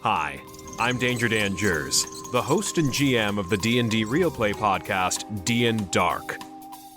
Hi, I'm Danger Dan Jers, the host and GM of the D&D Real Play podcast, D&D Dark.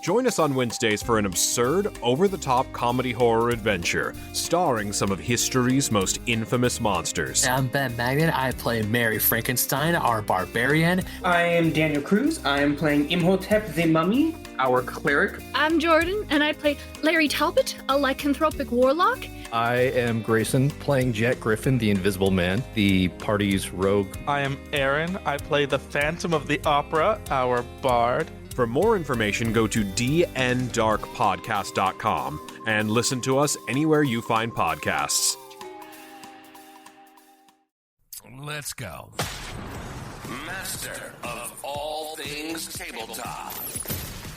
Join us on Wednesdays for an absurd, over-the-top comedy horror adventure, starring some of history's most infamous monsters. I'm Ben Magnan. I play Mary Frankenstein, our barbarian. I am Daniel Cruz. I am playing Imhotep the Mummy, our cleric. I'm Jordan, and I play Larry Talbot, a lycanthropic warlock. I am Grayson, playing Jet Griffin, the Invisible Man, the party's rogue. I am Aaron. I play the Phantom of the Opera, our bard. For more information, go to dndarkpodcast.com and listen to us anywhere you find podcasts. Let's go. Master of all things tabletop.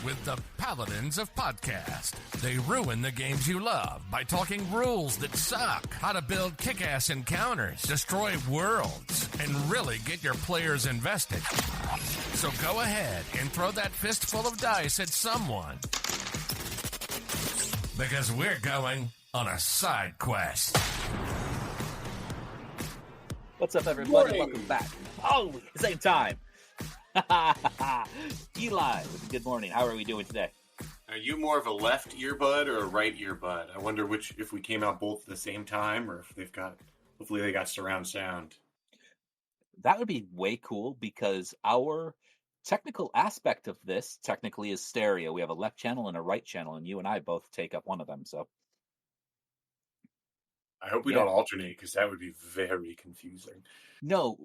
With the Paladins of Podcast. They ruin the games you love by talking rules that suck, how to build kick-ass encounters, destroy worlds, and really get your players invested. So go ahead and throw that fistful of dice at someone. Because we're going on a side quest. What's up, everybody? Welcome back. Oh, same time. Eli, good morning. How are we doing today? Are you more of a left earbud or a right earbud? I wonder if we came out both at the same time, or if hopefully they got surround sound. That would be way cool, because our technical aspect of this technically is stereo. We have a left channel and a right channel, and you and I both take up one of them. So I hope we don't alternate, because that would be very confusing. No,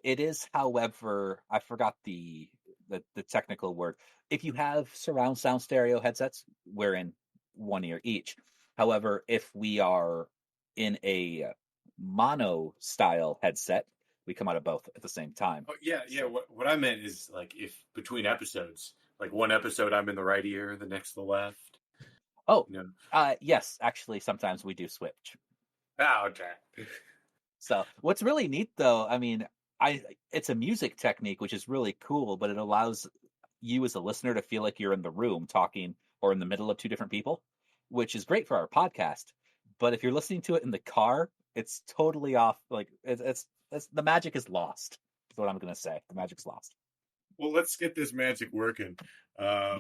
it is. However, I forgot the technical word. If you have surround sound stereo headsets, we're in one ear each. However, if we are in a mono style headset, we come out of both at the same time. Oh, yeah. So, what I meant is, like, if between episodes, like one episode I'm in the right ear, the next the left. Oh, yes. Actually, sometimes we do switch. Oh, okay. So what's really neat, though, I mean, it's a music technique, which is really cool, but it allows you as a listener to feel like you're in the room talking or in the middle of two different people, which is great for our podcast. But if you're listening to it in the car, it's totally off. Like it's the magic is lost. Is what I'm going to say. The magic's lost. Well, let's get this magic working. I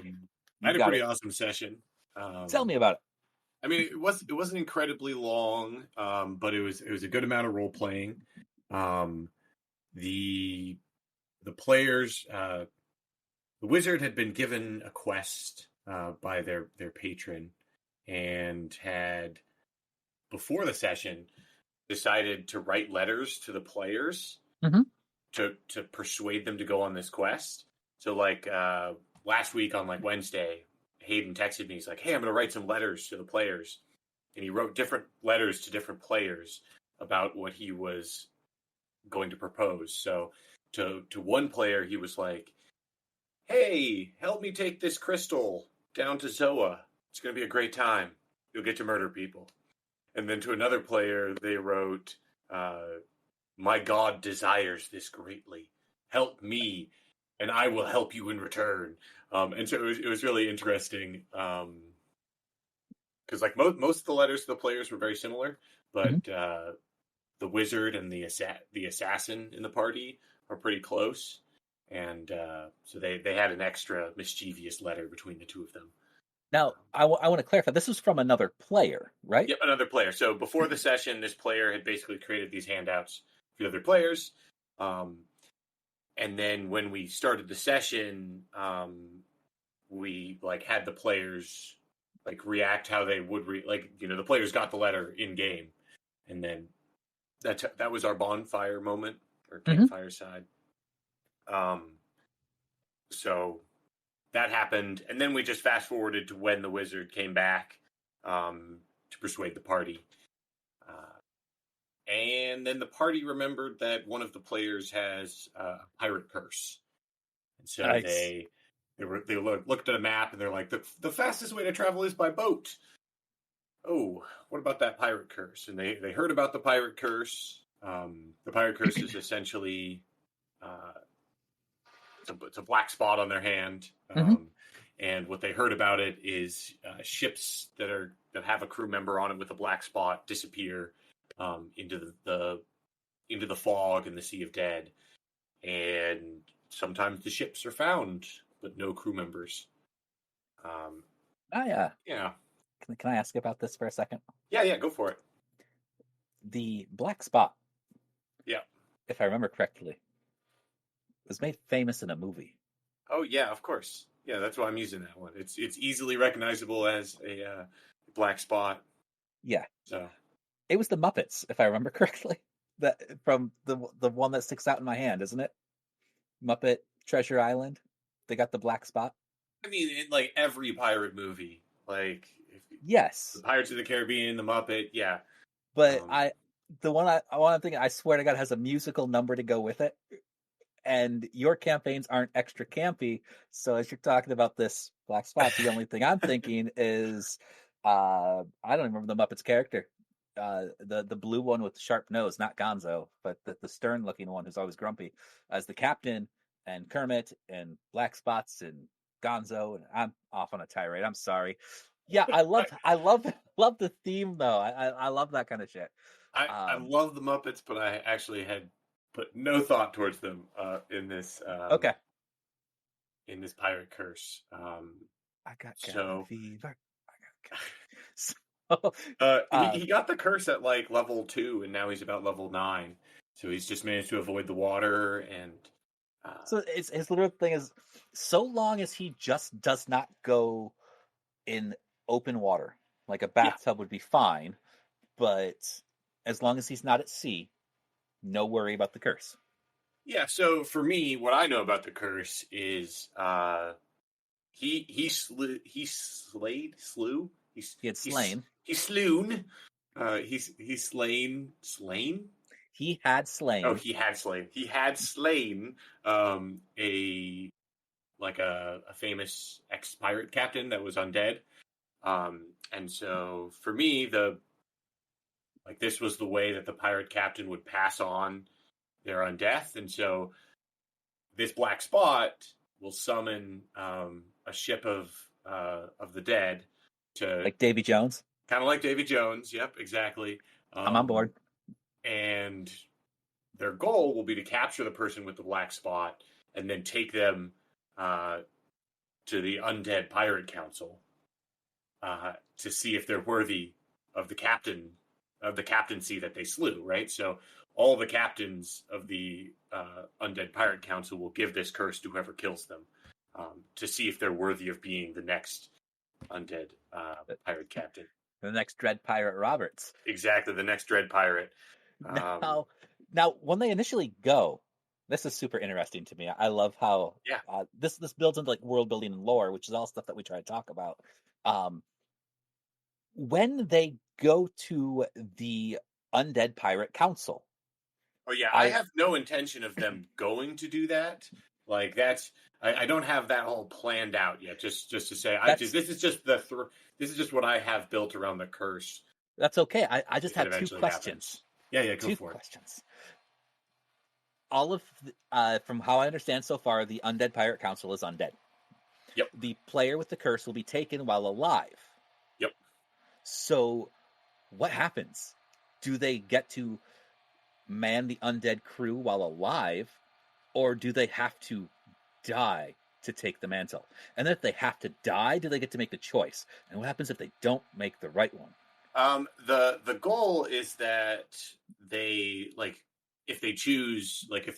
had a pretty awesome session. Tell me about it. I mean, it wasn't incredibly long, but it was a good amount of role playing. The players, the wizard had been given a quest by their patron, and had before the session decided to write letters to the players to persuade them to go on this quest. So, like last week on like Wednesday, Hayden texted me. He's like, "Hey, I'm going to write some letters to the players," and he wrote different letters to different players about what he was going to propose. So to one player, he was like, "Hey, help me take this crystal down to Zoa. It's going to be a great time. You'll get to murder people." And then to another player, they wrote, "My God desires this greatly. Help me, and I will help you in return." And so it was really interesting, because like most of the letters to the players were very similar, but the wizard and the assassin in the party are pretty close, and so they had an extra mischievous letter between the two of them. Now, I want to clarify, this was from another player, right? Yep, another player. So before the session, this player had basically created these handouts for the other players. And then when we started the session, we like had the players like react how they would the players got the letter in game, and then that was our bonfire moment or campfire side. So that happened, and then we just fast forwarded to when the wizard came back to persuade the party. And then the party remembered that one of the players has a pirate curse, and so nice. they looked at a map and they're like, the fastest way to travel is by boat. Oh, what about that pirate curse? And they heard about the pirate curse. The pirate curse is essentially it's a black spot on their hand, and what they heard about it is ships that have a crew member on it with a black spot disappear into into the fog and the Sea of Dead, and sometimes the ships are found, but no crew members. Yeah. Can I ask about this for a second? Yeah, go for it. The black spot, Yeah. if I remember correctly, was made famous in a movie. Oh yeah, of course. Yeah, that's why I'm using that one. It's easily recognizable as a black spot. Yeah. So It was the Muppets, if I remember correctly. That from the one that sticks out in my hand, isn't it? Muppet Treasure Island. They got the black spot. I mean, in like every pirate movie, like Yes, the Pirates of the Caribbean, the Muppet, yeah. but the one I'm thinking, I swear to God, has a musical number to go with it. And your campaigns aren't extra campy, so as you're talking about this black spot, the only thing I'm thinking is, I don't remember the Muppets character, the blue one with the sharp nose, not Gonzo, but the stern looking one who's always grumpy, as the captain, and Kermit and Black Spots and Gonzo, and I'm off on a tirade. I'm sorry. Yeah, I love the theme though. I love that kind of shit. I love the Muppets, but I actually had put no thought towards them in this. Okay. In this pirate curse. I got so fever. he got the curse at like level 2, and now he's about level 9. So he's just managed to avoid the water, and so his little thing is, so long as he just does not go in open water, like a bathtub would be fine, but as long as he's not at sea, no worry about the curse. Yeah, so for me, what I know about the curse is he slew. He's slain. He had slain. He had slain. Oh, he had slain. He had slain a famous ex-pirate captain that was undead. And so for me, this was the way that the pirate captain would pass on their undeath. And so this black spot will summon a ship of the dead to, like Davy Jones. Kind of like Davy Jones. Yep, exactly. I'm on board. And their goal will be to capture the person with the black spot and then take them to the undead pirate council to see if they're worthy of the captaincy that they slew, right? So all the captains of the undead pirate council will give this curse to whoever kills them to see if they're worthy of being the next undead pirate captain. The next Dread Pirate Roberts. Exactly, the next Dread Pirate. Now, when they initially go, this is super interesting to me. I love how this builds into like world building and lore, which is all stuff that we try to talk about. When they go to the Undead Pirate Council. Oh yeah, I have no intention of them going to do that. Like I don't have that all planned out yet. Just to say, this is just what I have built around the curse. That's okay. I just have two questions. Happens. Yeah, go two for it. Questions. All of from how I understand so far, the Undead Pirate Council is undead. Yep. The player with the curse will be taken while alive. Yep. So, what happens? Do they get to man the undead crew while alive, or do they have to die to take the mantle? And if they have to die, do they get to make the choice? And what happens if they don't make the right one? The goal is that they, like, if they choose, like, if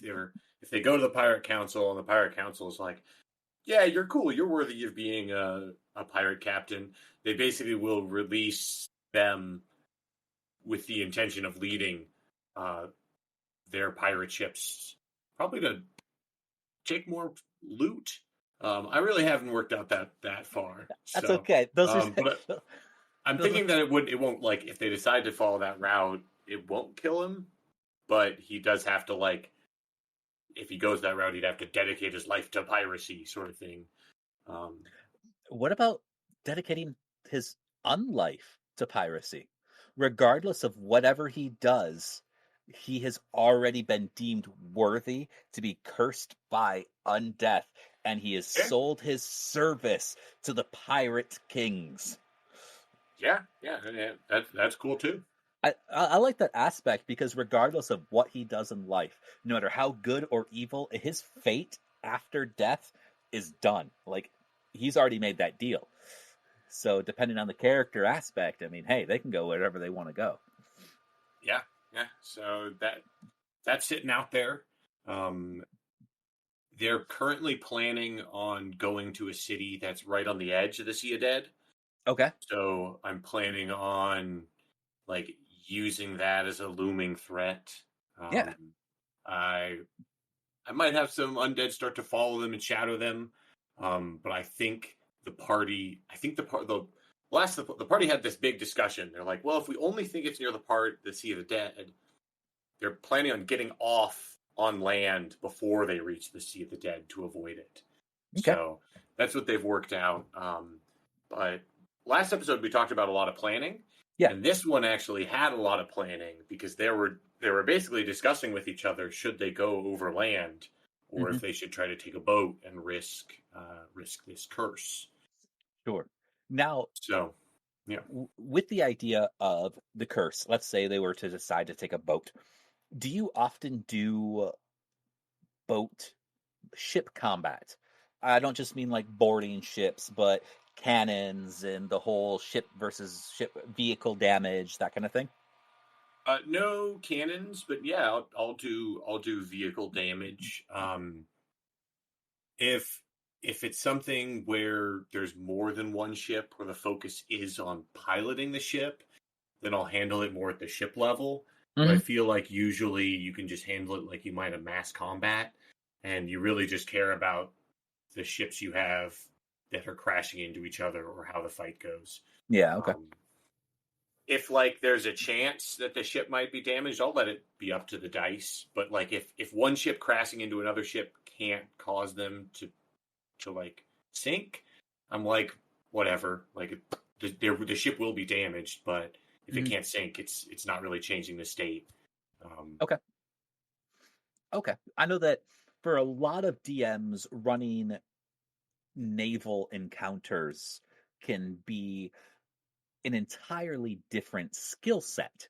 they go to the pirate council and the pirate council is like, yeah, you're cool, you're worthy of being a pirate captain, they basically will release them with the intention of leading their pirate ships probably to take more loot. I really haven't worked out that far. That's okay. Those are. But I'm thinking that it won't, like, if they decide to follow that route, it won't kill him. But he does have to, like, if he goes that route, he'd have to dedicate his life to piracy, sort of thing. What about dedicating his unlife to piracy? Regardless of whatever he does, he has already been deemed worthy to be cursed by undeath, and he has sold his service to the pirate kings. Yeah, that's cool too. I like that aspect because regardless of what he does in life, no matter how good or evil, his fate after death is done. Like, he's already made that deal. So depending on the character aspect, I mean, hey, they can go wherever they want to go. Yeah. So that's sitting out there. They're currently planning on going to a city that's right on the edge of the Sea of Dead. Okay. So I'm planning on like using that as a looming threat. Yeah. I might have some undead start to follow them and shadow them. But I think the party had this big discussion. They're like, well, if we only think it's near the Sea of the Dead, they're planning on getting off on land before they reach the Sea of the Dead to avoid it. Okay. So that's what they've worked out. But last episode we talked about a lot of planning. Yeah. And this one actually had a lot of planning because they were basically discussing with each other should they go over land or if they should try to take a boat and risk this curse. Sure. Now, so yeah, with the idea of the curse, let's say they were to decide to take a boat. Do you often do ship combat? I don't just mean like boarding ships, but cannons and the whole ship versus ship vehicle damage, that kind of thing. No cannons, but yeah, I'll do vehicle damage. If it's something where there's more than one ship, where the focus is on piloting the ship, then I'll handle it more at the ship level. But I feel like usually you can just handle it like you might a mass combat, and you really just care about the ships you have that are crashing into each other or how the fight goes. Yeah, okay. If like there's a chance that the ship might be damaged, I'll let it be up to the dice. But like if one ship crashing into another ship can't cause them to like sink, I'm like, whatever. Like the ship will be damaged, but if it can't sink, it's not really changing the state. Okay. I know that for a lot of DMs, running naval encounters can be an entirely different skill set.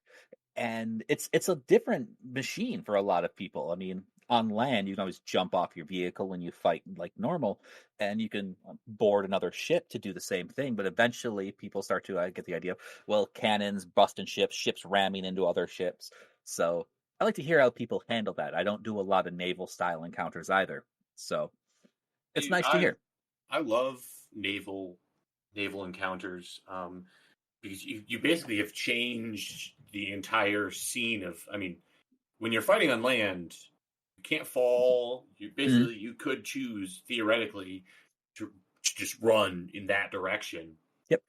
And it's a different machine for a lot of people. I mean, on land, you can always jump off your vehicle when you fight like normal, and you can board another ship to do the same thing. But eventually, people start to get the idea. Well, cannons busting ships ramming into other ships. So I like to hear how people handle that. I don't do a lot of naval style encounters either, so it's nice to hear. I love naval encounters because you basically have changed the entire scene of. I mean, when you're fighting on land, you can't fall. You could choose theoretically to just run in that direction. Yep.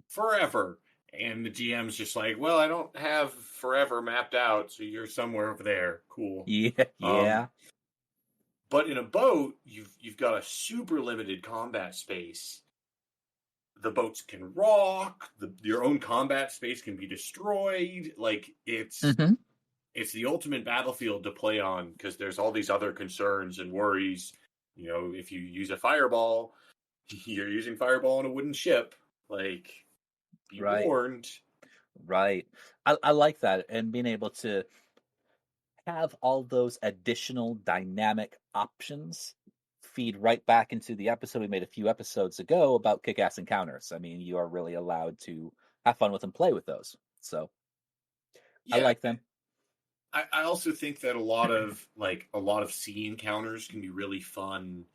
Forever. And the GM's just like, well, I don't have forever mapped out, so you're somewhere over there. Cool. Yeah. But in a boat, you've got a super limited combat space. The boats can rock. Your own combat space can be destroyed. Like it's the ultimate battlefield to play on because there's all these other concerns and worries. You know, if you use a fireball, you're using fireball on a wooden ship. Like, be warned. Right. I like that, and being able to have all those additional dynamic options feed right back into the episode we made a few episodes ago about kick-ass encounters. I mean, you are really allowed to have fun with and play with those. So yeah, I like them. I also think that a lot of sea encounters can be really fun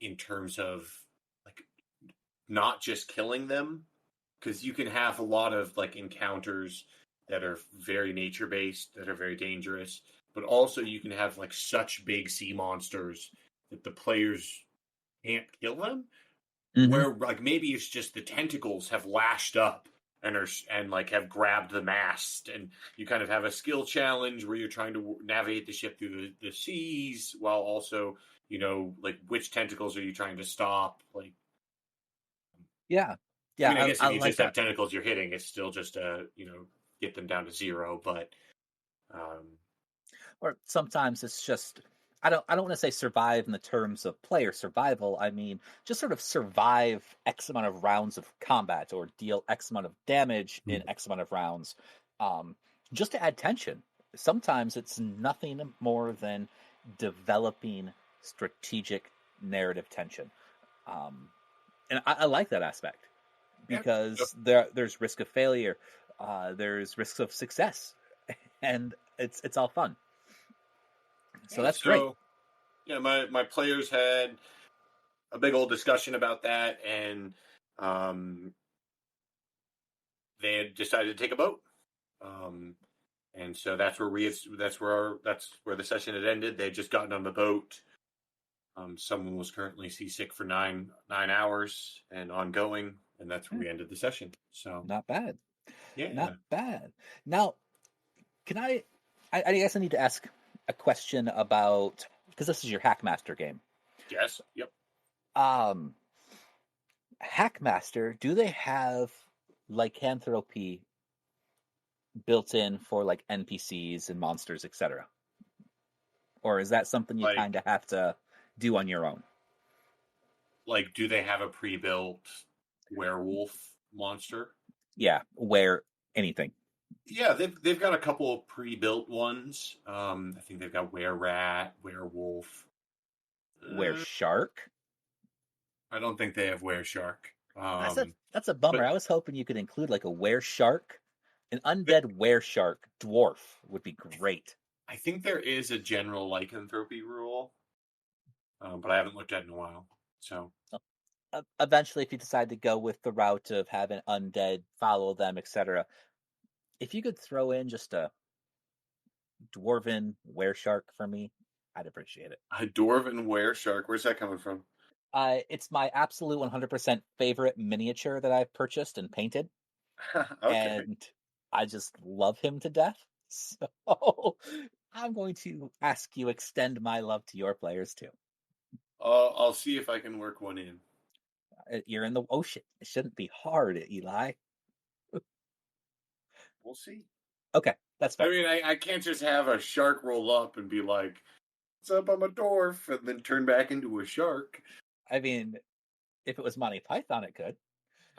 in terms of like not just killing them, because you can have a lot of like encounters that are very nature based, that are very dangerous, but also you can have like such big sea monsters that the players can't kill them, where like maybe it's just the tentacles have lashed up and like have grabbed the mast, and you kind of have a skill challenge where you're trying to navigate the ship through the seas while also, you know, like which tentacles are you trying to stop? Like, yeah. I mean, I guess if you just have tentacles you're hitting, it's still just get them down to 0, but or sometimes it's just I don't want to say survive in the terms of player survival. I mean, just sort of survive X amount of rounds of combat or deal X amount of damage in X amount of rounds, just to add tension. Sometimes it's nothing more than developing strategic narrative tension. And I like that aspect because there's risk of failure, there's risks of success, and it's all fun. So that's great. Yeah, my players had a big old discussion about that, and they had decided to take a boat. And so that's where the session had ended. They'd just gotten on the boat. Someone was currently seasick for 9 hours and ongoing, and that's where we ended the session. So not bad. Yeah, not bad. Now, can I guess I need to ask a question about, because this is your Hackmaster game. Yes. Yep. Hackmaster, do they have lycanthropy built in for like NPCs and monsters, etc.? Or is that something you kind of have to do on your own? Like, do they have a pre-built werewolf monster? Yeah, anything. Yeah, they've got a couple of pre-built ones. I think they've got were-rat, werewolf, were-shark. I don't think they have were-shark. That's a bummer. I was hoping you could include like a were-shark. An undead were-shark dwarf would be great. I think there is a general lycanthropy rule, but I haven't looked at it in a while. So eventually, if you decide to go with the route of having undead follow them, etc., if you could throw in just a dwarven were-shark for me, I'd appreciate it. A dwarven were-shark? Where's that coming from? It's my absolute 100% favorite miniature that I've purchased and painted. Okay. And I just love him to death. So I'm going to ask you extend my love to your players too. I'll see if I can work one in. You're in the ocean. It shouldn't be hard, Eli. We'll see. Okay, that's fine. I mean, I can't just have a shark roll up and be like, "What's up, I'm a dwarf," and then turn back into a shark. I mean, if it was Monty Python, it could.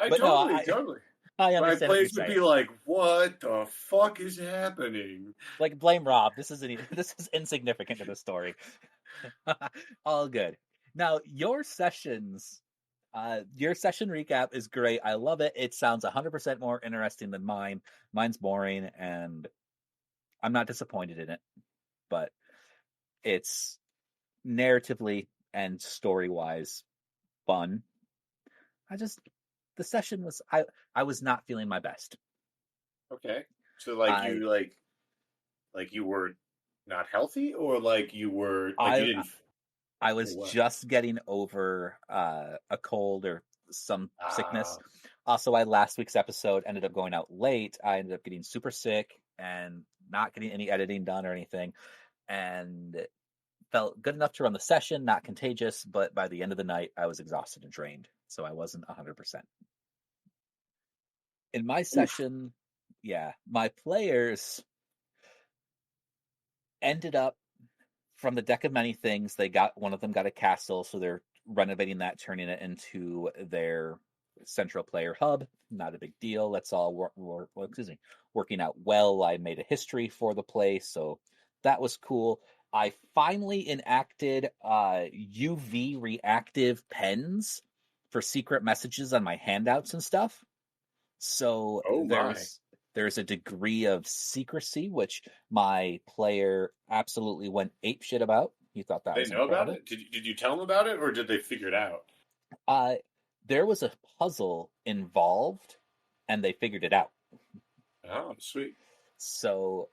Totally. I understand. My players would be like, "What the fuck is happening?" Like, blame Rob. This is insignificant to the story. All good. Now, your session recap is great. I love it. It sounds 100% more interesting than mine. Mine's boring, and I'm not disappointed in it. But it's narratively and story-wise fun. The session was, I was not feeling my best. Okay. So you were not healthy, or like you were you didn't. I was just getting over a cold or some sickness. Also, last week's episode ended up going out late. I ended up getting super sick and not getting any editing done or anything, and it felt good enough to run the session, not contagious, but by the end of the night, I was exhausted and drained, so I wasn't 100%. In my session, my players ended up, from the deck of many things, one of them got a castle, so they're renovating that, turning it into their central player hub. Not a big deal. That's all working out well. I made a history for the place, so that was cool. I finally enacted UV reactive pens for secret messages on my handouts and stuff. So there's a degree of secrecy, which my player absolutely went apeshit about. He thought that they was know about it. Did you tell them about it, or did they figure it out? There was a puzzle involved, and they figured it out. Oh, sweet. So,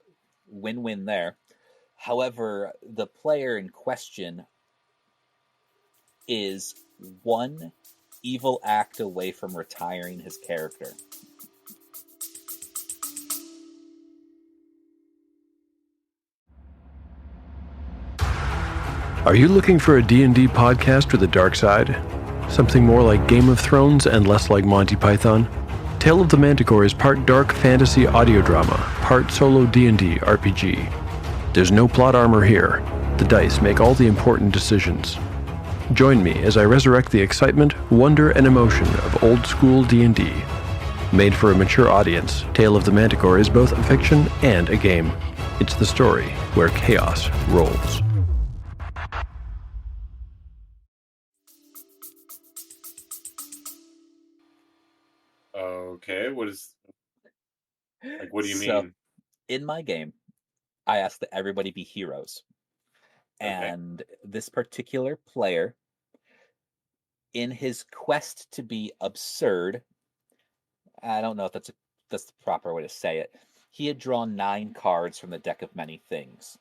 win-win there. However, the player in question is one evil act away from retiring his character. Are you looking for a D&D podcast with a dark side? Something more like Game of Thrones and less like Monty Python? Tale of the Manticore is part dark fantasy audio drama, part solo D&D RPG. There's no plot armor here. The dice make all the important decisions. Join me as I resurrect the excitement, wonder, and emotion of old-school D&D. Made for a mature audience, Tale of the Manticore is both a fiction and a game. It's the story where chaos rolls. Okay, what do you So, mean? in my game, I ask that everybody be heroes. Okay. And this particular player, in his quest to be absurd, I don't know if that's the proper way to say it. He had drawn 9 cards from the deck of many things.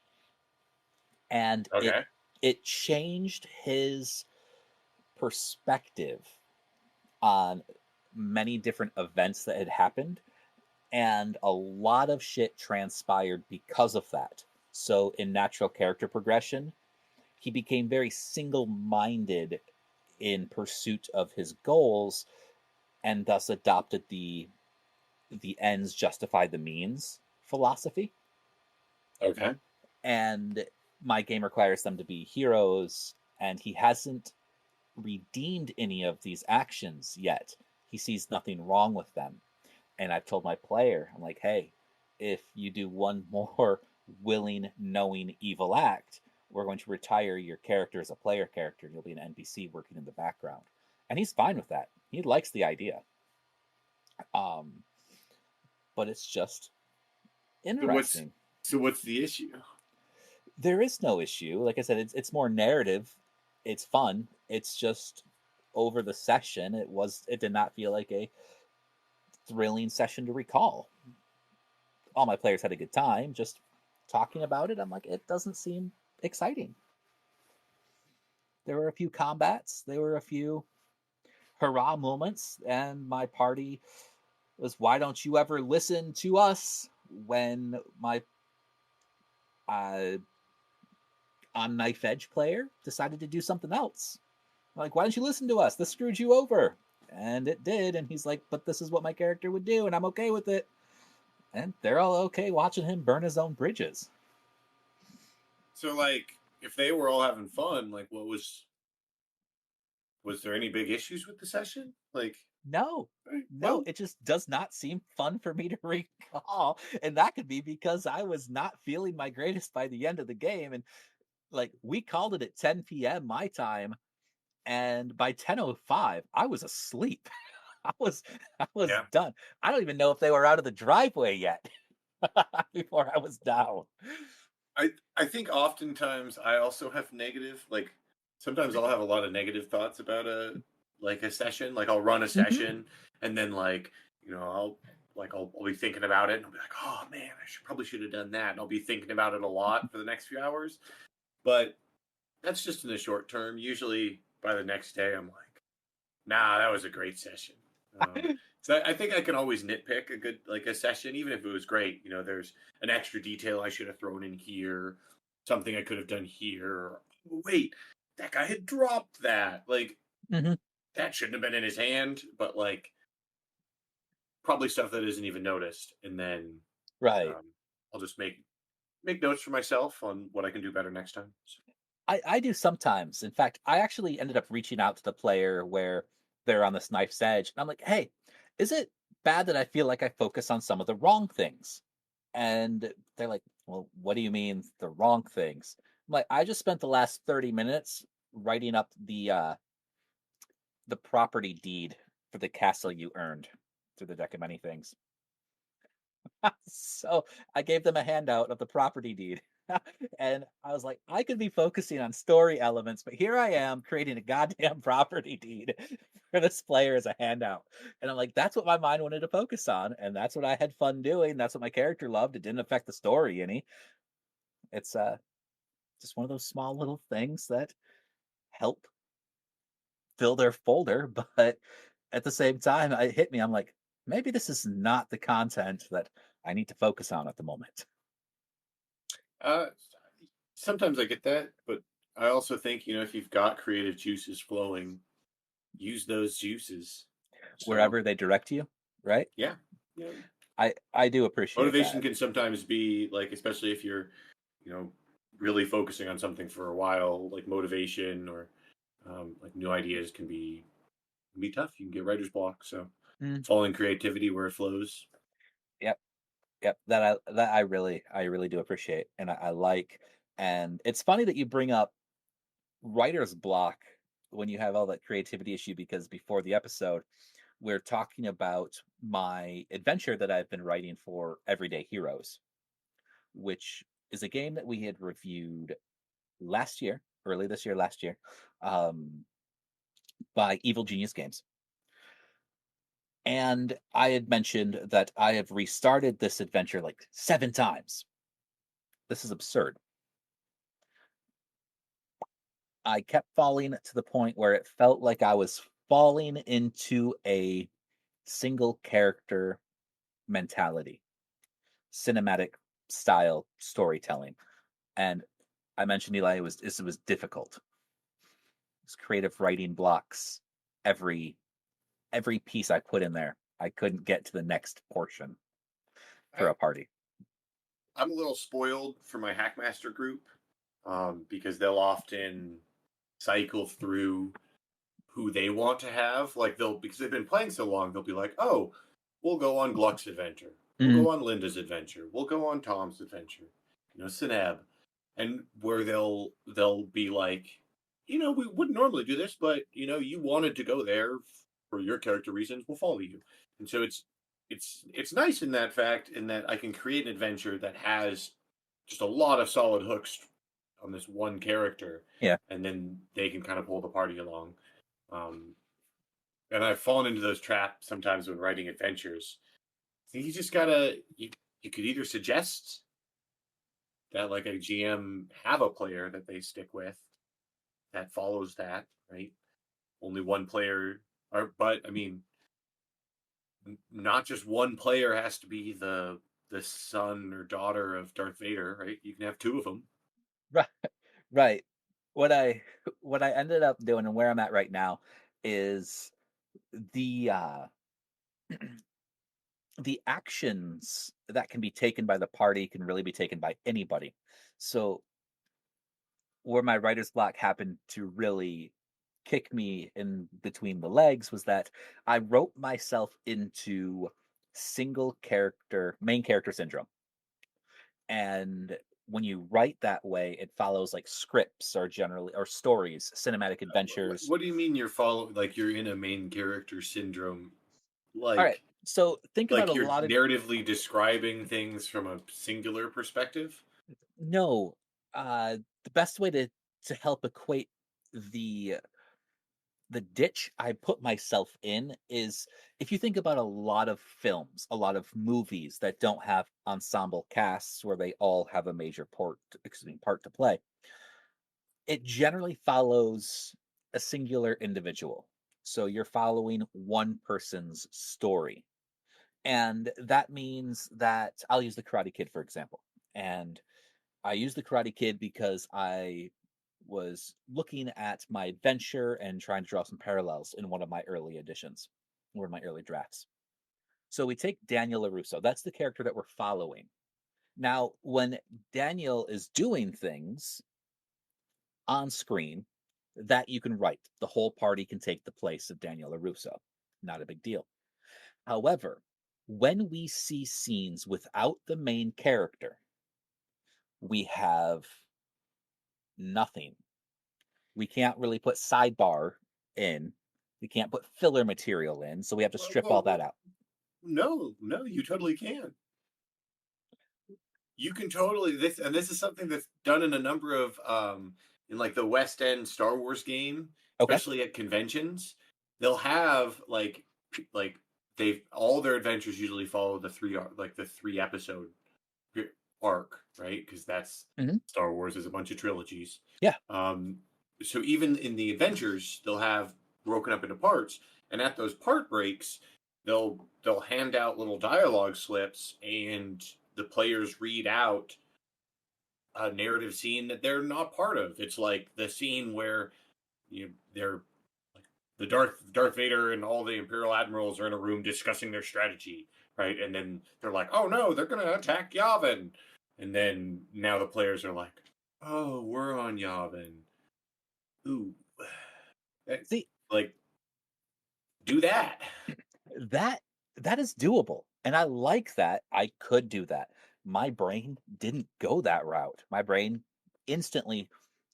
And Okay. it changed his perspective on many different events that had happened, and a lot of shit transpired because of that. So in natural character progression, he became very single-minded in pursuit of his goals, and thus adopted the ends justify the means philosophy. Okay. And my game requires them to be heroes, and he hasn't redeemed any of these actions yet. He sees nothing wrong with them. And I've told my player, I'm like, hey, if you do one more willing, knowing evil act, we're going to retire your character as a player character, and you'll be an NPC working in the background. And he's fine with that. He likes the idea. But it's just interesting. So what's the issue? There is no issue. Like I said, it's more narrative. It's fun. It's just over the session, it did not feel like a thrilling session to recall. All my players had a good time. Just talking about it, I'm like, it doesn't seem exciting. There were a few combats. There were a few hurrah moments, and my party was, why don't you ever listen to us, when my on Knife Edge player decided to do something else. I'm like, why don't you listen to us? This screwed you over. And it did. And he's like, but this is what my character would do, and I'm okay with it. And they're all okay watching him burn his own bridges. So, like, if they were all having fun, like, was there any big issues with the session? Like, no, it just does not seem fun for me to recall. And that could be because I was not feeling my greatest by the end of the game. And like, we called it at 10 p.m. my time, and by 10:05, I was asleep. I was done. I don't even know if they were out of the driveway yet before I was down. I think oftentimes I also have negative, like, sometimes I'll have a lot of negative thoughts about a session. Like, I'll run a session, and then, like, you know, I'll be thinking about it, and I'll be like, oh man, probably should have done that. And I'll be thinking about it a lot for the next few hours. But that's just in the short term. Usually by the next day, I'm like, nah, that was a great session. So I think I can always nitpick a good, like, a session, even if it was great. You know, there's an extra detail I should have thrown in here, something I could have done here. Oh, wait, that guy had dropped that. Like, that shouldn't have been in his hand, but, like, probably stuff that isn't even noticed. And then I'll just make notes for myself on what I can do better next time. So. I do sometimes. In fact, I actually ended up reaching out to the player where they're on this knife's edge. And I'm like, hey, is it bad that I feel like I focus on some of the wrong things? And they're like, well, what do you mean the wrong things? I'm like, I just spent the last 30 minutes writing up the property deed for the castle you earned through the deck of many things. So I gave them a handout of the property deed. And I was like, I could be focusing on story elements, but here I am creating a goddamn property deed for this player as a handout. And I'm like, that's what my mind wanted to focus on, and that's what I had fun doing. That's what my character loved. It didn't affect the story any. It's just one of those small little things that help fill their folder, but at the same time, it hit me. I'm like, maybe this is not the content that I need to focus on at the moment. Sometimes I get that, but I also think, you know, if you've got creative juices flowing, use those juices wherever they direct you, right? Yeah. I do appreciate motivation that. can sometimes be, like, especially if you're, you know, really focusing on something for a while, like motivation or like new ideas can be tough. You can get writer's block. So following creativity where it flows. Yep, that I really do appreciate, and I like. And it's funny that you bring up writer's block when you have all that creativity issue, because before the episode, we're talking about my adventure that I've been writing for Everyday Heroes, which is a game that we had reviewed early this year, last year, by Evil Genius Games. And I had mentioned that I have restarted this adventure like 7 times. This is absurd. I kept falling to the point where it felt like I was falling into a single character mentality, cinematic style storytelling. And I mentioned, Eli, it was difficult. It was creative writing blocks. Every piece I put in there, I couldn't get to the next portion for a party. I'm a little spoiled for my Hackmaster group because they'll often cycle through who they want to have. Like because they've been playing so long, they'll be like, "Oh, we'll go on Gluck's adventure. We'll go on Linda's adventure. We'll go on Tom's adventure. Sineb," and where they'll be like, we wouldn't normally do this, but you wanted to go there for your character reasons. We'll follow you, and so it's nice in that fact, in that I can create an adventure that has just a lot of solid hooks on this one character. Yeah. And then they can kind of pull the party along. And I've fallen into those traps sometimes when writing adventures. I think you just gotta, you could either suggest that like a GM have a player that they stick with that follows that, right? Only one player, but I mean, not just one player has to be the son or daughter of Darth Vader, right? You can have 2 of them. Right. What I ended up doing, and where I'm at right now, is the the actions that can be taken by the party can really be taken by anybody. So where my writer's block happened to really kick me in between the legs was that I wrote myself into main character syndrome. And when you write that way, it follows like scripts or stories, cinematic adventures. What do you mean you're in a main character syndrome? Like, all right, so think like about you're a lot of narratively describing things from a singular perspective. No, the best way to help equate the ditch I put myself in is, if you think about a lot of movies that don't have ensemble casts where they all have a major part to play, it generally follows a singular individual. So you're following one person's story. And that means that I'll use the Karate Kid, for example. And I use the Karate Kid because I was looking at my adventure and trying to draw some parallels in one of my early editions, one of my early drafts. So we take Daniel LaRusso. That's the character that we're following. Now, when Daniel is doing things on screen that you can write, the whole party can take the place of Daniel LaRusso. Not a big deal. However, when we see scenes without the main character, we have nothing. We can't really put sidebar in. We can't put filler material in, so we have to strip all that out. No, you totally can. You can totally this is something that's done in a number of in like the West End Star Wars game, especially at conventions. They'll have like all their adventures usually follow the 3 episode arc, right? Because that's Star Wars is a bunch of trilogies. Yeah. So even in the adventures, they'll have broken up into parts, and at those part breaks, they'll hand out little dialogue slips, and the players read out a narrative scene that they're not part of. It's like the scene where they're like the Darth Vader and all the Imperial admirals are in a room discussing their strategy, right? And then they're like, "Oh no, they're gonna attack Yavin," and then now the players are like, oh, we're on Yavin. Ooh. See, like, do that. that is doable. And I like that. I could do that. My brain didn't go that route. My brain instantly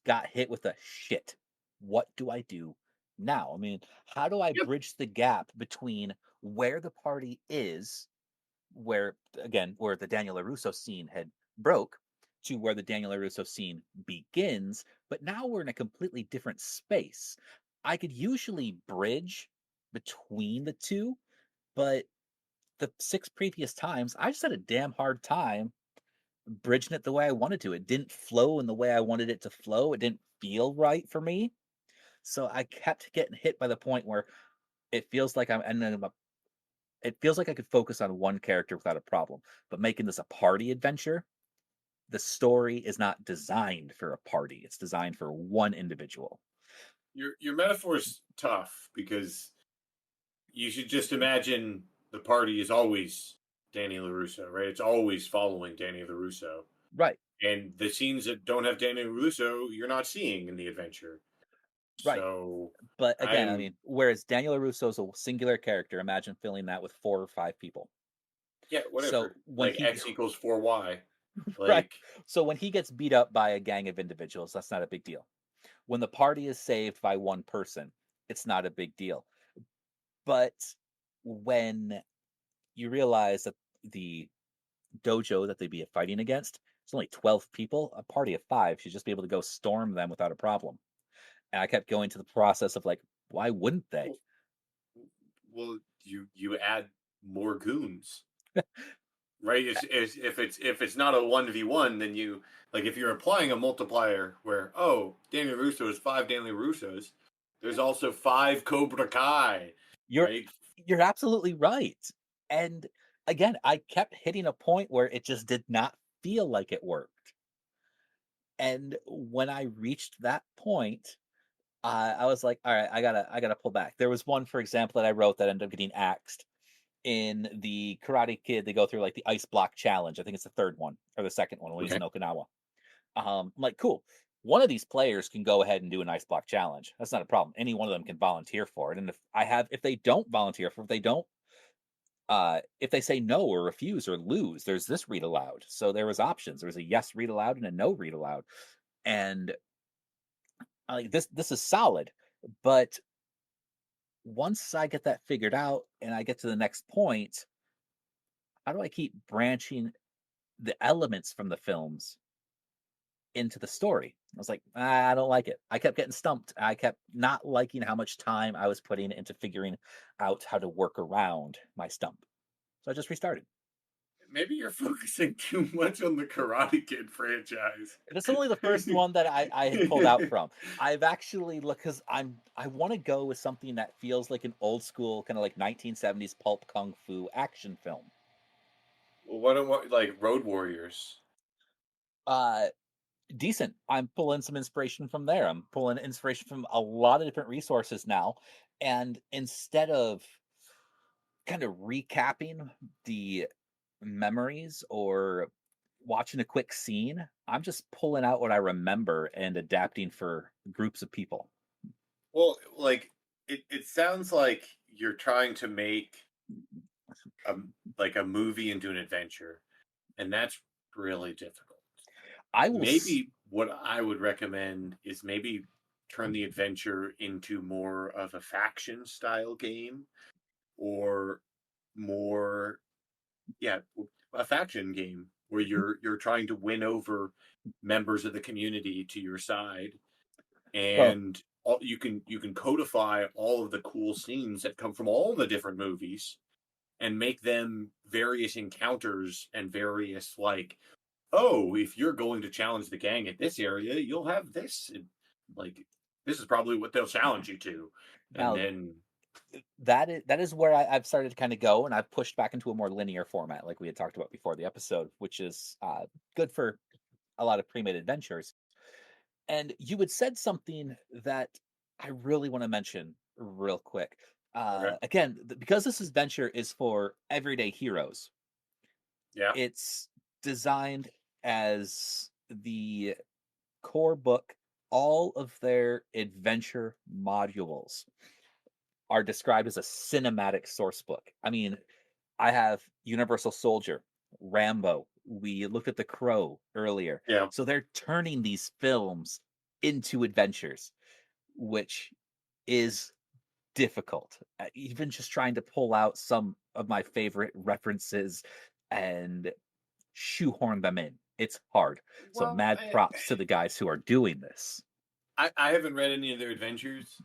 got hit with a shit. What do I do now? I mean, how do I bridge the gap between where the party is, where the Daniel LaRusso scene had broke, to where the Daniel LaRusso scene begins, but now we're in a completely different space. I could usually bridge between the two, but the 6 previous times, I just had a damn hard time bridging it the way I wanted to. It didn't flow in the way I wanted it to flow. It didn't feel right for me. So I kept getting hit by the point where it feels like it feels like I could focus on one character without a problem. But making this a party adventure, the story is not designed for a party. It's designed for one individual. Your metaphor is tough because you should just imagine the party is always Danny LaRusso, right? It's always following Danny LaRusso. Right. And the scenes that don't have Danny LaRusso, you're not seeing in the adventure. Right. So, but again, I mean, whereas Daniel LaRusso is a singular character, imagine filling that with 4 or 5 people. Yeah, whatever. So when like X equals 4Y. Right. So when he gets beat up by a gang of individuals, that's not a big deal. When the party is saved by one person, it's not a big deal. But when you realize that the dojo that they'd be fighting against, it's only 12 people, a party of 5 should just be able to go storm them without a problem. And I kept going to the process of like, why wouldn't they? Well, you add more goons. Right? If it's not a 1v1, then you, like, if you're applying a multiplier where, oh, Danny Russo is 5 Danny Russos, there's also 5 Cobra Kai. You're absolutely right. And again, I kept hitting a point where it just did not feel like it worked. And when I reached that point, I was like, all right, I gotta pull back. There was one, for example, that I wrote that ended up getting axed. In the Karate Kid, they go through like the ice block challenge. I think it's the 3rd one or the 2nd one when he's in Okinawa. I'm like, cool. One of these players can go ahead and do an ice block challenge. That's not a problem. Any one of them can volunteer for it. And if they don't volunteer for it, if they say no or refuse or lose, there's this read aloud. So there was options. There was a yes read aloud and a no read aloud. And like this is solid, but once I get that figured out and I get to the next point, how do I keep branching the elements from the films into the story? I was like, I don't like it. I kept getting stumped. I kept not liking how much time I was putting into figuring out how to work around my stump. So I just restarted. Maybe you're focusing too much on the Karate Kid franchise. It's only the first one that I had pulled out from. I've actually looked because I want to go with something that feels like an old school kind of like 1970s pulp kung fu action film. Well, what about like Road Warriors? Decent. I'm pulling some inspiration from there. I'm pulling inspiration from a lot of different resources now, and instead of kind of recapping the memories or watching a quick scene, I'm just pulling out what I remember and adapting for groups of people. Well, like it sounds like you're trying to make a movie into an adventure, and that's really difficult. Maybe what I would recommend is maybe turn the adventure into more of a faction style game, or more a faction game where you're trying to win over members of the community to your side, and you can codify all of the cool scenes that come from all the different movies and make them various encounters and various, like, oh, if you're going to challenge the gang at this area, you'll have this, like, this is probably what they'll challenge you to. And now, then that is where I've started to kind of go, and I've pushed back into a more linear format, like we had talked about before the episode, which is good for a lot of pre-made adventures. And you had said something that I really want to mention real quick. Okay. Again, because this adventure is for everyday heroes. Yeah. It's designed as the core book, all of their adventure modules are described as a cinematic source book. I mean, I have Universal Soldier, Rambo. We looked at The Crow earlier. Yeah. So they're turning these films into adventures, which is difficult. Even just trying to pull out some of my favorite references and shoehorn them in. It's hard. So Well, mad props to the guys who are doing this. I haven't read any of their adventures.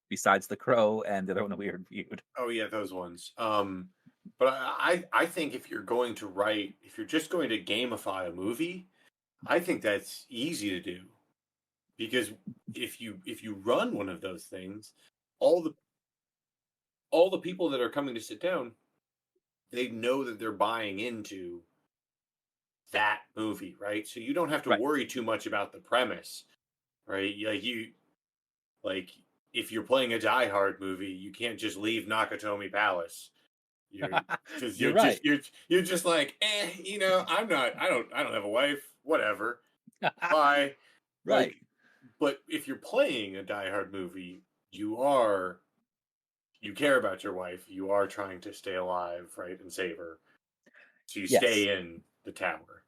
Besides The Crow and the other one we reviewed. Oh yeah, those ones. But I think if you're going to write, if you're just going to gamify a movie, I think that's easy to do. Because if you run one of those things, all the people that are coming to sit down, they know that they're buying into that movie, right? So you don't have to worry too much about the premise, right? Like if you're playing a Die Hard movie, you can't just leave Nakatomi Palace. You're right. You're just like, I don't have a wife, whatever. Bye. Right. But if you're playing a Die Hard movie, you care about your wife. You are trying to stay alive, right, and save her. So you stay in the tower.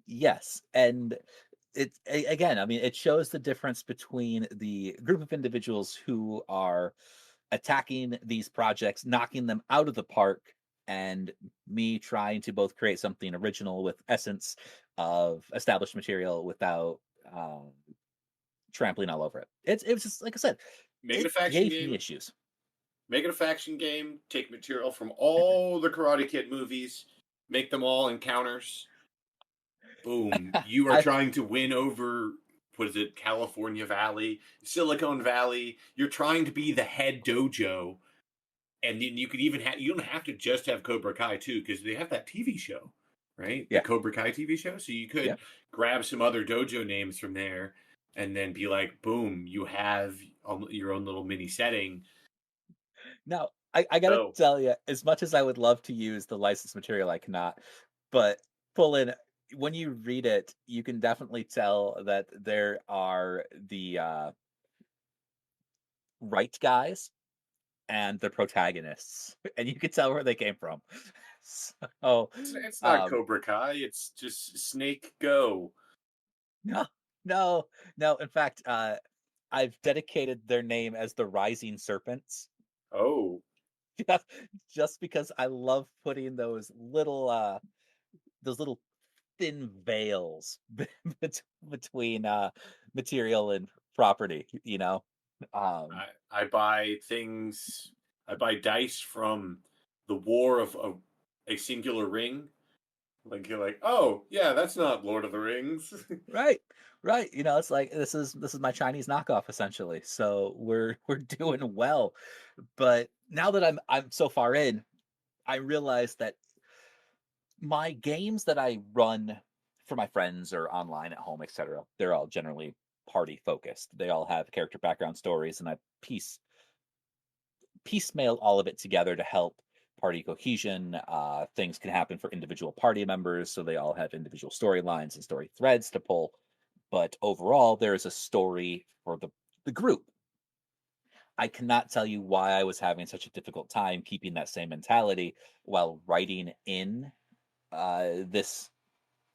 Yes, and again, I mean, it shows the difference between the group of individuals who are attacking these projects, knocking them out of the park, and me trying to both create something original with essence of established material without trampling all over it. It was just like I said, Make it a faction gave me game. issues. Make it a faction game. Take material from all the Karate Kid movies. Make them all encounters. Boom. You are trying to win over, what is it, California Valley, Silicon Valley. You're trying to be the head dojo. And then you could even you don't have to just have Cobra Kai too, because they have that TV show, right? Yeah. The Cobra Kai TV show. So you could grab some other dojo names from there and then be like, boom, you have your own little mini setting. Now, I gotta tell you, as much as I would love to use the licensed material, I cannot. But when you read it, you can definitely tell that there are the right guys and the protagonists, and you can tell where they came from. So it's not Cobra Kai; it's just Snake Go. No. In fact, I've dedicated their name as the Rising Serpents. Oh, just because I love putting those little thin veils between material and property. I buy things. I buy dice from the War of a Singular Ring. Like you're like, oh yeah, that's not Lord of the Rings. Right. It's like this is my Chinese knockoff essentially. So we're doing well. But now that I'm so far in, I realize that my games that I run for my friends or online at home, etc., they're all generally party focused. They all have character background stories, and I piecemeal all of it together to help party cohesion. Things can happen for individual party members, so they all have individual storylines and story threads to pull. But overall, there is a story for the group. I cannot tell you why I was having such a difficult time keeping that same mentality while writing in this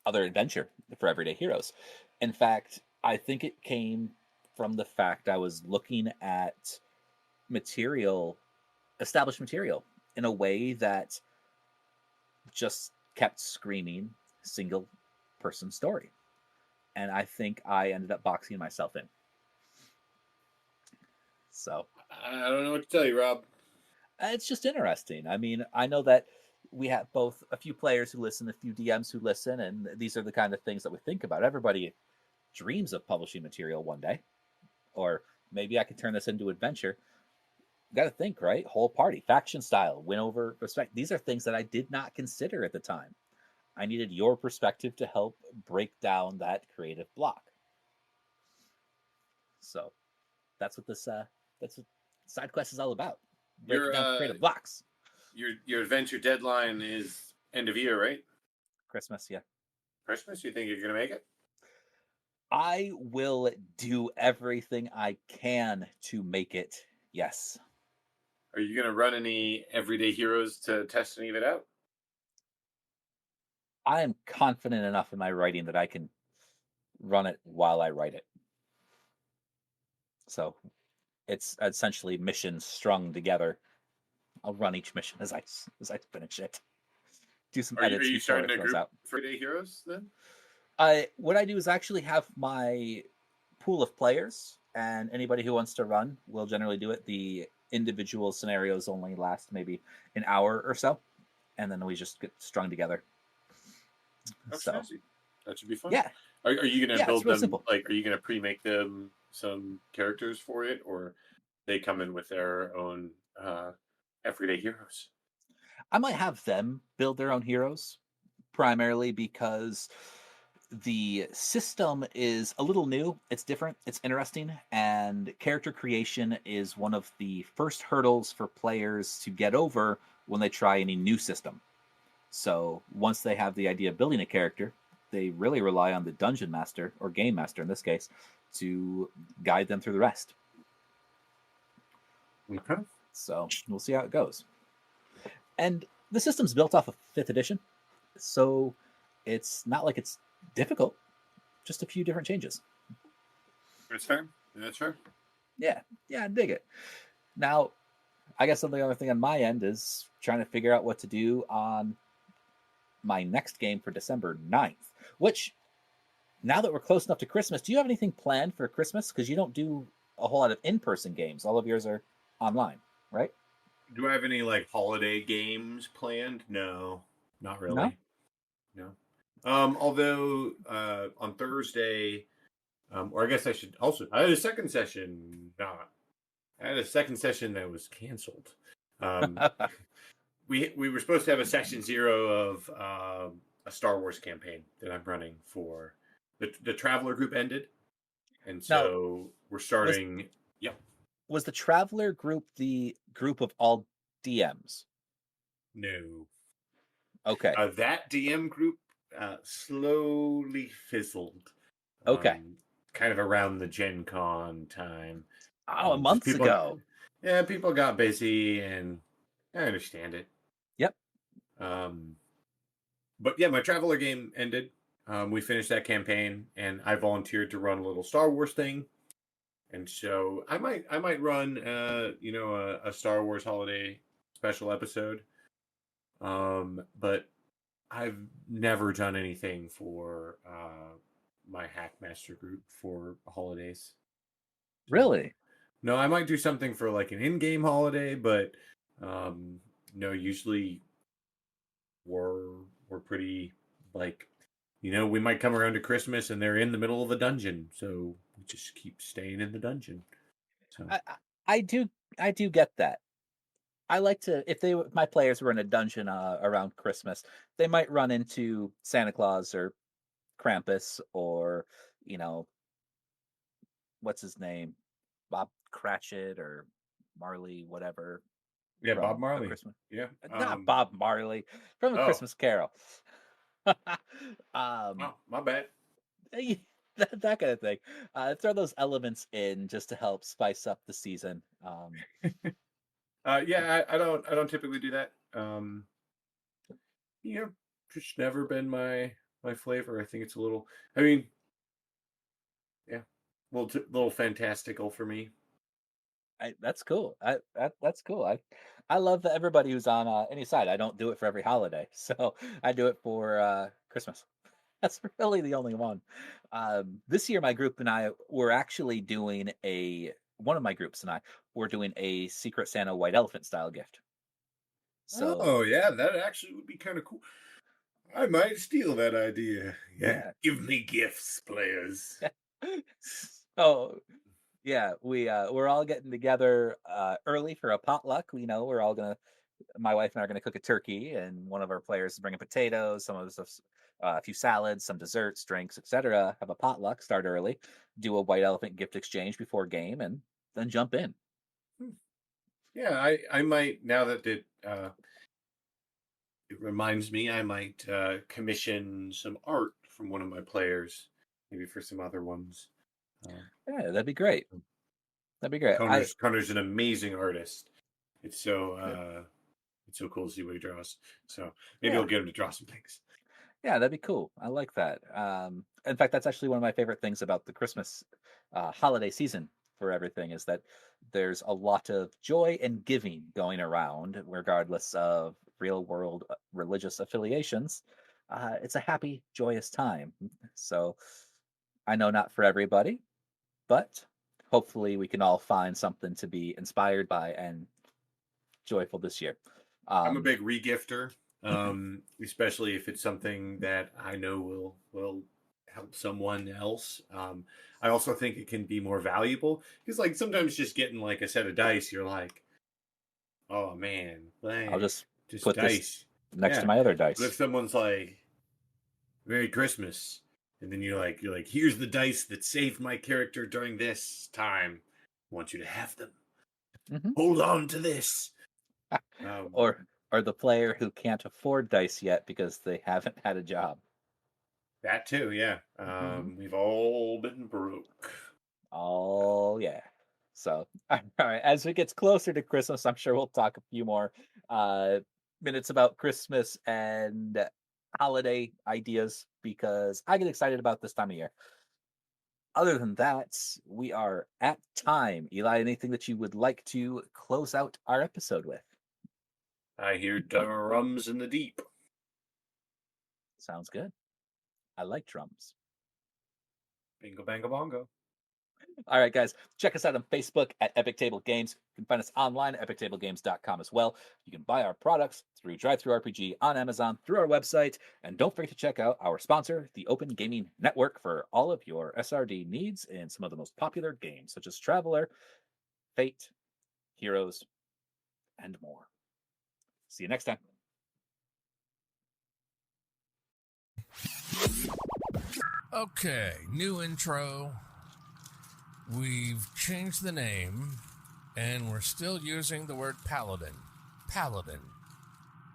other adventure for Everyday Heroes. In fact, I think it came from the fact I was looking at established material, in a way that just kept screaming single person story. And I think I ended up boxing myself in. So I don't know what to tell you, Rob. It's just interesting. I mean, I know that we have both a few players who listen, a few DMs who listen, and these are the kind of things that we think about. Everybody dreams of publishing material one day, or maybe I could turn this into adventure. You got to think, right? Whole party, faction style, win over respect. These are things that I did not consider at the time. I needed your perspective to help break down that creative block. So that's what that's what side quest is all about. Breaking down creative blocks. Your adventure deadline is end of year, right? Christmas, yeah. Christmas? You think you're gonna make it? I will do everything I can to make it. Yes. Are you going to run any everyday heroes to test any of it out? I am confident enough in my writing that I can run it while I write it. So it's essentially missions strung together. I'll run each mission as I finish it. Do some Are edits you before starting it a goes group out. for everyday heroes then? What I do is actually have my pool of players, and anybody who wants to run will generally do it. The individual scenarios only last maybe an hour or so, and then we just get strung together. That's So fancy. That should be fun. yeah, Are you going to yeah, it's build real them? simple. Like, are you going to pre-make them some characters for it, or they come in with their own everyday heroes? I might have them build their own heroes, primarily because the system is a little new. It's different. It's interesting, and character creation is one of the first hurdles for players to get over when they try any new system. So once they have the idea of building a character, they really rely on the dungeon master, or game master in this case, to guide them through the rest. Okay. So we'll see how it goes. And the system's built off of 5th edition, so it's not like it's difficult, just a few different changes. That's fair. That's fair. Yeah, I dig it. Now, I guess the other thing on my end is trying to figure out what to do on my next game for December 9th, which, now that we're close enough to Christmas, do you have anything planned for Christmas? Because you don't do a whole lot of in-person games. All of yours are online, right? Do I have any like holiday games planned? No, not really. No. Although on Thursday, or I guess I should also. I had a second session. I had a second session that was canceled. We were supposed to have a session 0 of a Star Wars campaign that I'm running for. The Traveler group ended, and so we're starting. Was the Traveler group the group of all DMs? No. Okay. That DM group slowly fizzled. Okay. Kind of around the Gen Con time. Oh, a month ago. Yeah, people got busy, and I understand it. Yep. But yeah, my Traveler game ended. We finished that campaign, and I volunteered to run a little Star Wars thing. And so I might run a Star Wars holiday special episode. But I've never done anything for my Hackmaster group for holidays. Really? No, I might do something for like an in-game holiday, but no, usually we're pretty like, we might come around to Christmas and they're in the middle of a dungeon, so we just keep staying in the dungeon. So I do get that. I like to, if my players were in a dungeon around Christmas, they might run into Santa Claus or Krampus or, what's his name, Bob Cratchit or Marley, whatever. Yeah, Bob Marley. Yeah, not Bob Marley from A Christmas Carol. My bad. That kind of thing. Throw those elements in just to help spice up the season. Yeah, I don't typically do that. Just never been my flavor. I think it's a little. I mean, yeah, little fantastical for me. That's cool. That's cool. I love that everybody who's on any side. I don't do it for every holiday, so I do it for Christmas. That's really the only one. This year, my group and I were actually doing one of my groups and I were doing a Secret Santa White Elephant style gift. So, yeah, that actually would be kind of cool. I might steal that idea. Yeah. Give me gifts, players. So, yeah, we're all getting together early for a potluck. We're all my wife and I are gonna cook a turkey, and one of our players is bringing potatoes, some of us a few salads, some desserts, drinks, etc. Have a potluck, start early, do a White Elephant gift exchange before game, and then jump in. Yeah, I might, now that it reminds me, I might commission some art from one of my players maybe for some other ones. Yeah, that'd be great. That'd be great. Connor's an amazing artist. It's so cool to see what he draws. So maybe I'll get him to draw some things. Yeah, that'd be cool. I like that. In fact, that's actually one of my favorite things about the Christmas holiday season for everything is that there's a lot of joy and giving going around, regardless of real world religious affiliations. It's a happy, joyous time. So I know not for everybody, but hopefully we can all find something to be inspired by and joyful this year. I'm a big regifter. Especially if it's something that I know will help someone else. I also think it can be more valuable because, like, sometimes just getting like a set of dice, you're like, oh man, I'll just put dice this next to my other dice. But if someone's like, Merry Christmas, and then you're like, here's the dice that saved my character during this time. I want you to have them. Hold on to this. Or the player who can't afford dice yet because they haven't had a job. That too, yeah. We've all been broke. Oh, yeah. So, all right. As it gets closer to Christmas, I'm sure we'll talk a few more minutes about Christmas and holiday ideas because I get excited about this time of year. Other than that, we are at time. Eli, anything that you would like to close out our episode with? I hear drums in the deep. Sounds good. I like drums. Bingo, bango, bongo. All right, guys. Check us out on Facebook at Epic Table Games. You can find us online at epictablegames.com as well. You can buy our products through DriveThruRPG on Amazon through our website. And don't forget to check out our sponsor, the Open Gaming Network, for all of your SRD needs in some of the most popular games, such as Traveler, Fate, Heroes, and more. See you next time. Okay, new intro. We've changed the name, and we're still using the word paladin. Paladin.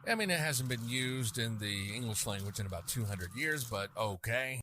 I mean, it hasn't been used in the English language in about 200 years, but okay.